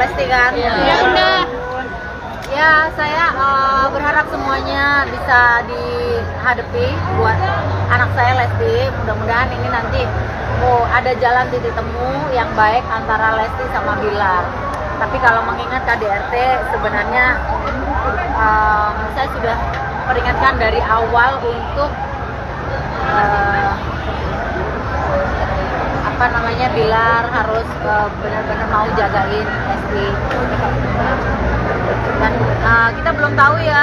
Lesti kan? Iya udah. Ya, saya berharap semuanya bisa dihadapi buat anak saya Lesti. Mudah-mudahan ini nanti ada jalan titik temu yang baik antara Lesti sama Bilar. Tapi kalau mengingat KDRT sebenarnya saya sudah peringatkan dari awal untuk Bilar harus benar-benar mau jagain Lesti. Dan kita belum tahu ya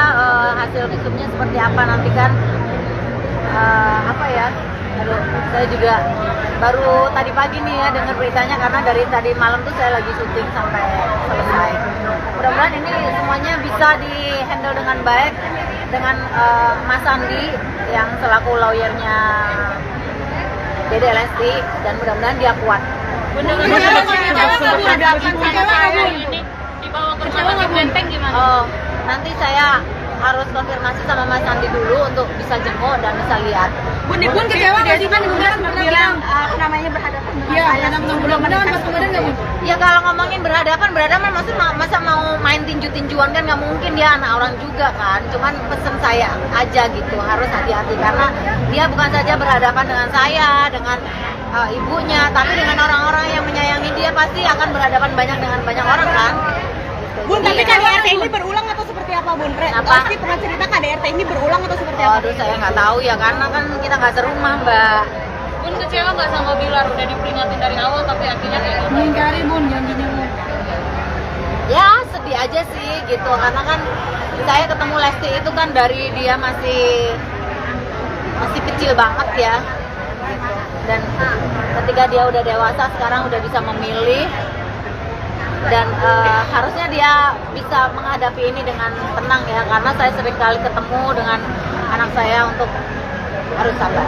hasil visumnya seperti apa nanti kan. Saya juga baru tadi pagi nih ya dengar beritanya, karena dari tadi malam tuh saya lagi syuting sampai selesai. Mudah-mudahan ini semuanya bisa di-handle dengan baik dengan Mas Andi yang selaku lawyernya Dede Lesti, dan mudah-mudahan dia kuat. Nanti saya harus konfirmasi sama Mas Andi dulu untuk bisa jenguk dan bisa lihat. Bun kecewa nggak sih, Bun? Bilang namanya berhadapan dengan saya. Mudah-mudahan pas kemudian nggak, Bun? Ya kalau ngomongin berhadapan maksudnya masa mau main tinju-tinjuan kan nggak mungkin, dia anak orang juga kan. Cuman pesen saya aja gitu, harus hati-hati karena dia bukan saja berhadapan dengan saya, dengan ibunya, tapi dengan orang-orang yang menyayangi dia pasti akan berhadapan dengan banyak orang kan. Bun, tapi KDRT ini berulang atau seperti apa, Bun? Pasti pernah cerita KDRT ini berulang atau seperti apa? Aduh, saya nggak tahu ya, karena kan kita nggak serumah, Mbak. Bun kecewa nggak sama Bilar? Udah diperingatin dari awal tapi akhirnya kayak gitu. Mengingkari, Bun, janjinya, Bun. Ya, sedih aja sih gitu, karena kan saya ketemu Lesti itu kan dari dia masih kecil banget ya. Dan ketika dia udah dewasa, sekarang udah bisa memilih. Dan harusnya dia bisa menghadapi ini dengan tenang ya, karena saya sering kali ketemu dengan anak saya untuk harus sabar.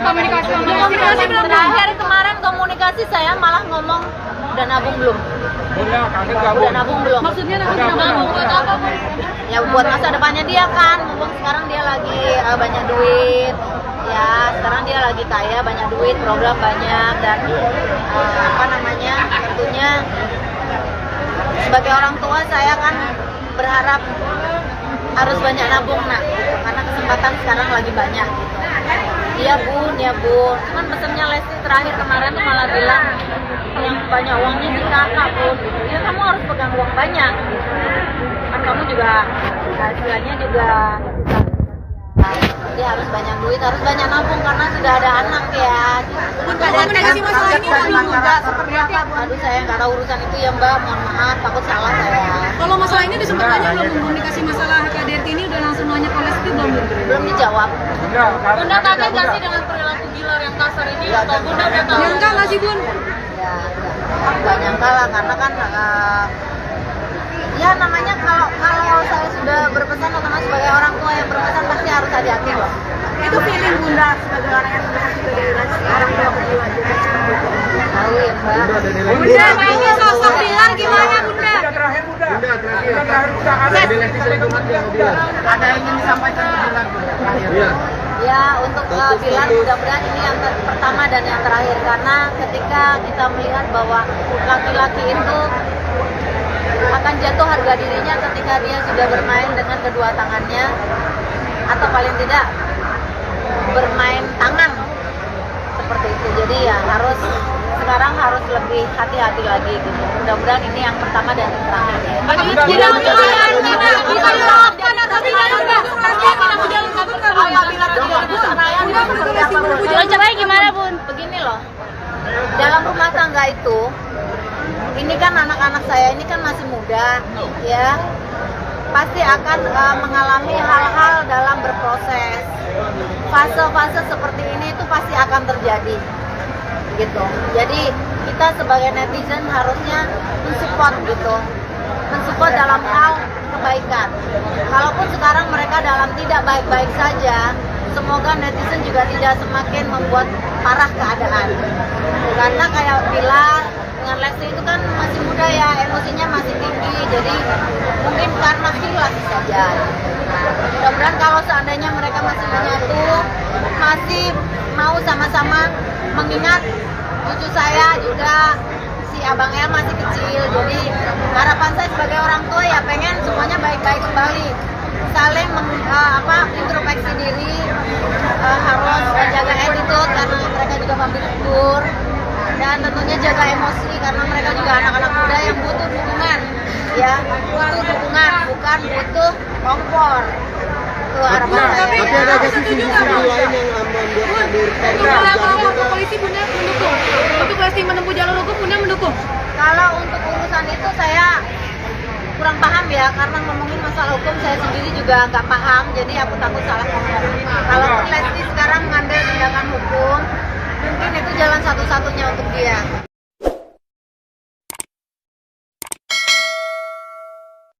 Komunikasi terakhir kemarin komunikasi saya malah ngomong udah nabung belum? Udah nabung belum? Maksudnya nabung buat apa, Bun? Ya buat masa depannya dia kan, mumpung sekarang dia lagi banyak duit. Ya, sekarang dia lagi kaya, banyak duit, program banyak, dan tentunya sebagai orang tua saya kan berharap harus banyak nabung nak, karena kesempatan sekarang lagi banyak. Iya bun, cuman pesennya Lesti terakhir kemarin tuh malah bilang yang banyak uangnya di kakak bun, ya kamu harus pegang uang banyak, kan kamu juga hasilnya juga dia harus banyak duit, harus banyak nabung karena sudah ada anak ya. Komunikasi masalah ini belum mudah seperti apa, Bu? Aduh, saya nggak tahu urusan itu ya Mbak, mohon maaf, takut salah saya. Kalau masalah ini disempatnya belum komunikasi masalah KDRT ini udah langsung nanya ke Lesti belum? Belum dijawab. Bunda kaget nggak sih dengan perilaku Bilar yang kasar ini, atau Bunda udah tahu? Nyangka nggak sih, Bun? Ya, nggak nyangka lah, karena kan ya namanya kalau saya sudah berpesan, otomatis sebagai orang tua yang berpesan pasti harus hati-hati loh. Itu feeling Bunda sebagai orang yang sudah kasih dari orang tua kedua juga seperti itu. Tahu ya Mbak. Bunda, ini sosok Bilar gimana, Bunda? Bunda, ada Lesti selingkuhan yang bilang. Ada yang ingin disampaikan ke Bilar, Bunda? Iya. Ya, untuk Bilar mudah-mudahan ini yang pertama dan yang terakhir, karena ketika kita melihat bahwa laki-laki itu akan jatuh harga dirinya ketika dia sudah bermain dengan kedua tangannya, atau paling tidak bermain tangan seperti itu. Jadi ya sekarang harus lebih hati-hati lagi gitu. Mudah-mudahan ini yang pertama dan yang terakhir ya. Cerai gimana Bun? Begini loh, dalam rumah tangga itu, ini kan anak-anak saya ini kan masih muda ya, pasti akan mengalami hal-hal dalam berproses. Fase-fase seperti ini itu pasti akan terjadi gitu. Jadi kita sebagai netizen harusnya mensupport gitu, mensupport dalam hal kebaikan. Kalaupun sekarang mereka dalam tidak baik-baik saja, semoga netizen juga tidak semakin membuat parah keadaan. Karena kayak Bilar dengan Lesti itu kan masih muda ya, emosinya masih tinggi, jadi mungkin karena khilaf saja. Mudah-mudahan kalau seandainya mereka masih menyatu, masih mau sama-sama mengingat cucu saya juga si Abang El masih kecil, jadi harapan saya sebagai orang tua ya pengen semuanya baik-baik kembali, saling introspeksi diri, harus menjaga attitude karena mereka juga public figure, dan tentunya jaga emosi karena mereka juga anak-anak muda yang butuh dukungan, ya butuh dukungan bukan butuh kompor. Itu harapan saya. Tapi ada sisi-sisi lain yang Untuk polisi Bunda mendukung. Untuk Lesti menempuh jalur hukum Bunda mendukung. Kalau untuk urusan itu saya kurang paham ya, karena ngomongin masalah hukum saya sendiri juga nggak paham, jadi aku takut salah ngomong. Kalau Lesti sekarang mengambil tindakan hukum, mungkin itu jalan satu-satunya untuk dia.